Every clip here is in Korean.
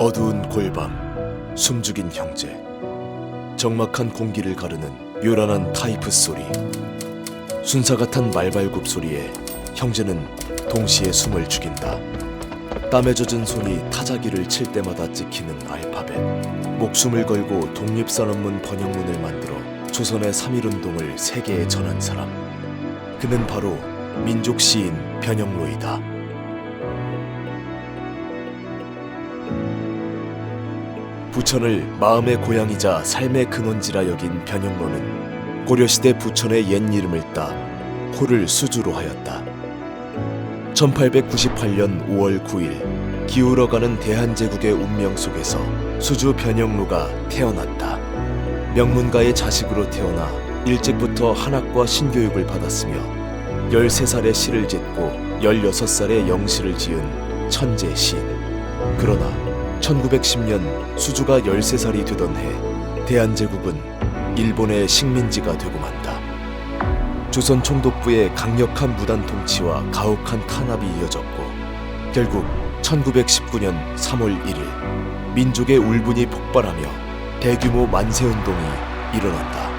어두운 골밤, 숨죽인 형제, 적막한 공기를 가르는 요란한 타이프 소리, 순사가 탄 말발굽 소리에 형제는 동시에 숨을 죽인다. 땀에 젖은 손이 타자기를 칠 때마다 찍히는 알파벳, 목숨을 걸고 독립선언문 번역문을 만들어 조선의 3.1운동을 세계에 전한 사람, 그는 바로 민족 시인 변형로이다. 부천을 마음의 고향이자 삶의 근원지라 여긴 변형로는 고려시대 부천의 옛 이름을 따 호를 수주로 하였다. 1898년 5월 9일 기울어가는 대한제국의 운명 속에서 수주 변형로가 태어났다. 명문가의 자식으로 태어나 일찍부터 한학과 신교육을 받았으며 13살에 시를 짓고 16살에 영시를 지은 천재 시인. 그러나 1910년 수주가 13살이 되던 해 대한제국은 일본의 식민지가 되고 만다. 조선 총독부의 강력한 무단 통치와 가혹한 탄압이 이어졌고 결국 1919년 3월 1일 민족의 울분이 폭발하며 대규모 만세운동이 일어난다.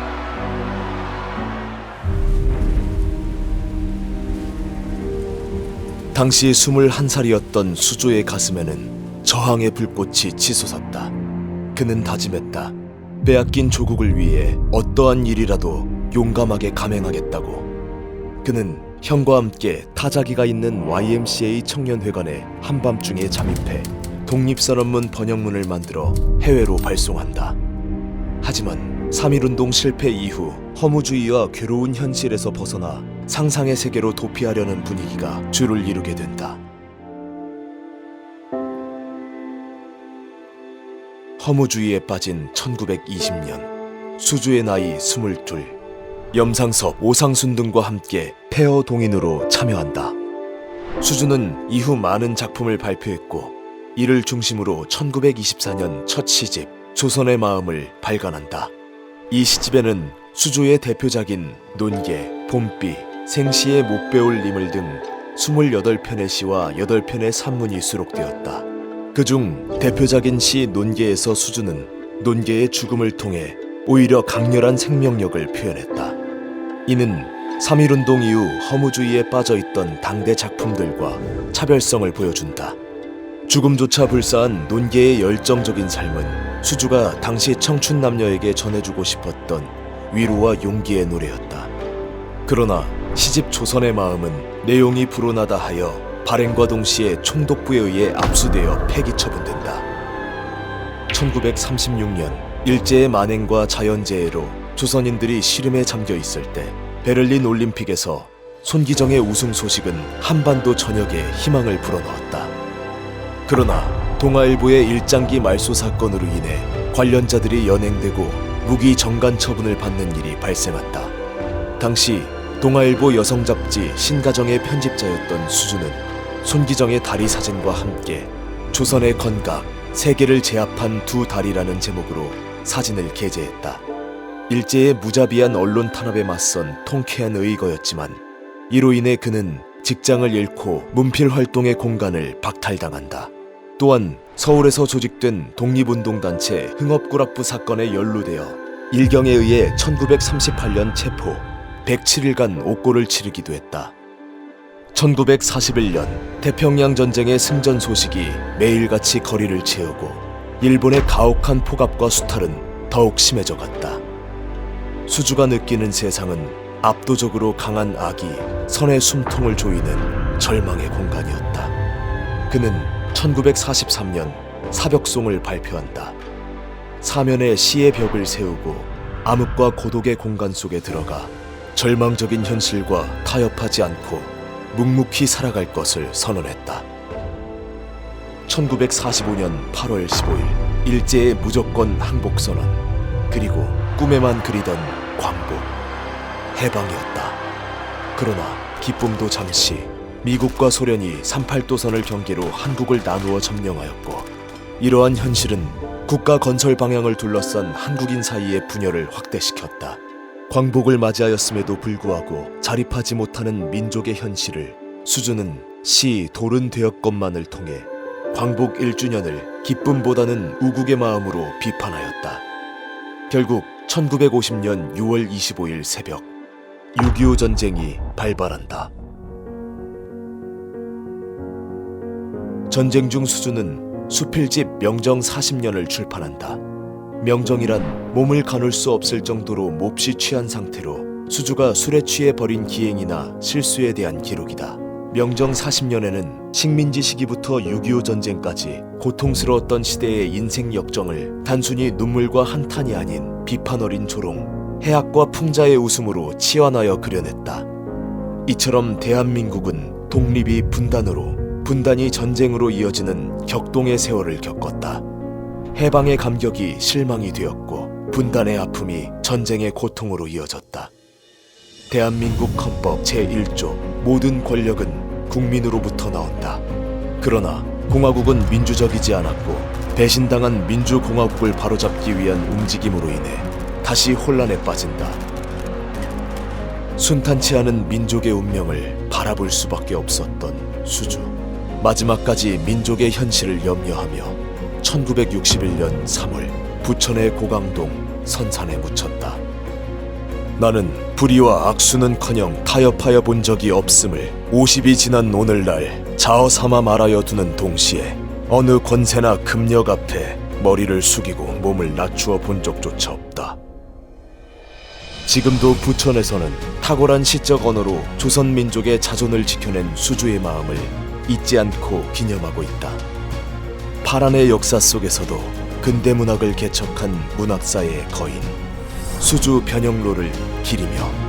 당시 21살이었던 수조의 가슴에는 저항의 불꽃이 치솟았다. 그는 다짐했다. 빼앗긴 조국을 위해 어떠한 일이라도 용감하게 감행하겠다고. 그는 형과 함께 타자기가 있는 YMCA 청년회관에 한밤중에 잠입해 독립선언문 번역문을 만들어 해외로 발송한다. 하지만 3.1운동 실패 이후 허무주의와 괴로운 현실에서 벗어나 상상의 세계로 도피하려는 분위기가 주를 이루게 된다. 허무주의에 빠진 1920년 수주의 나이 22, 염상섭, 오상순 등과 함께 폐허 동인으로 참여한다. 수주는 이후 많은 작품을 발표했고 이를 중심으로 1924년 첫 시집 조선의 마음을 발간한다. 이 시집에는 수주의 대표작인 논계, 봄비, 생시의 못 배울 님을 등 28편의 시와 8편의 산문이 수록되었다. 그중 대표작인 시 논계에서 수주는 논계의 죽음을 통해 오히려 강렬한 생명력을 표현했다. 이는 3.1운동 이후 허무주의에 빠져있던 당대 작품들과 차별성을 보여준다. 죽음조차 불사한 논계의 열정적인 삶은 수주가 당시 청춘 남녀에게 전해주고 싶었던 위로와 용기의 노래였다. 그러나 시집 조선의 마음은 내용이 불온하다 하여 발행과 동시에 총독부에 의해 압수되어 폐기 처분된다. 1936년 일제의 만행과 자연재해로 조선인들이 시름에 잠겨 있을 때 베를린 올림픽에서 손기정의 우승 소식은 한반도 전역에 희망을 불어넣었다. 그러나 동아일보의 일장기 말소 사건으로 인해 관련자들이 연행되고 무기 정간 처분을 받는 일이 발생한다. 당시 동아일보 여성 잡지 신가정의 편집자였던 수주는 손기정의 다리 사진과 함께 조선의 건각, 세계를 제압한 두 다리라는 제목으로 사진을 게재했다. 일제의 무자비한 언론 탄압에 맞선 통쾌한 의거였지만 이로 인해 그는 직장을 잃고 문필 활동의 공간을 박탈당한다. 또한 서울에서 조직된 독립운동단체 흥업구락부 사건에 연루되어 일경에 의해 1938년 체포, 107일간 옥고를 치르기도 했다. 1941년 태평양 전쟁의 승전 소식이 매일같이 거리를 채우고 일본의 가혹한 포갑과 수탈은 더욱 심해져 갔다. 수주가 느끼는 세상은 압도적으로 강한 악이 선의 숨통을 조이는 절망의 공간이었다. 그는 1943년 사벽송을 발표한다. 사면에 시의 벽을 세우고 암흑과 고독의 공간 속에 들어가 절망적인 현실과 타협하지 않고 묵묵히 살아갈 것을 선언했다. 1945년 8월 15일 일제의 무조건 항복선언, 그리고 꿈에만 그리던 광복, 해방이었다. 그러나 기쁨도 잠시. 미국과 소련이 38도선을 경계로 한국을 나누어 점령하였고 이러한 현실은 국가 건설 방향을 둘러싼 한국인 사이의 분열을 확대시켰다. 광복을 맞이하였음에도 불구하고 자립하지 못하는 민족의 현실을 수주는 시 돌은 되었건만을 통해 광복 1주년을 기쁨보다는 우국의 마음으로 비판하였다. 결국 1950년 6월 25일 새벽 6.25 전쟁이 발발한다. 전쟁 중 수주는 수필집 명정 40년을 출판한다. 명정이란 몸을 가눌 수 없을 정도로 몹시 취한 상태로 수주가 술에 취해 벌인 기행이나 실수에 대한 기록이다. 명정 40년에는 식민지 시기부터 6.25 전쟁까지 고통스러웠던 시대의 인생 역정을 단순히 눈물과 한탄이 아닌 비판 어린 조롱, 해악과 풍자의 웃음으로 치환하여 그려냈다. 이처럼 대한민국은 독립이 분단으로, 분단이 전쟁으로 이어지는 격동의 세월을 겪었다. 해방의 감격이 실망이 되었고 분단의 아픔이 전쟁의 고통으로 이어졌다. 대한민국 헌법 제1조 모든 권력은 국민으로부터 나온다. 그러나 공화국은 민주적이지 않았고 배신당한 민주공화국을 바로잡기 위한 움직임으로 인해 다시 혼란에 빠진다. 순탄치 않은 민족의 운명을 바라볼 수밖에 없었던 수주. 마지막까지 민족의 현실을 염려하며 1961년 3월 부천의 고강동 선산에 묻혔다. 나는 불의와 악수는커녕 타협하여 본 적이 없음을 50이 지난 오늘날 자어 삼아 말하여 두는 동시에 어느 권세나 금력 앞에 머리를 숙이고 몸을 낮추어 본 적조차 없다. 지금도 부천에서는 탁월한 시적 언어로 조선민족의 자존을 지켜낸 수주의 마음을 잊지 않고 기념하고 있다. 파란의 역사 속에서도 근대문학을 개척한 문학사의 거인 수주 변형로를 기리며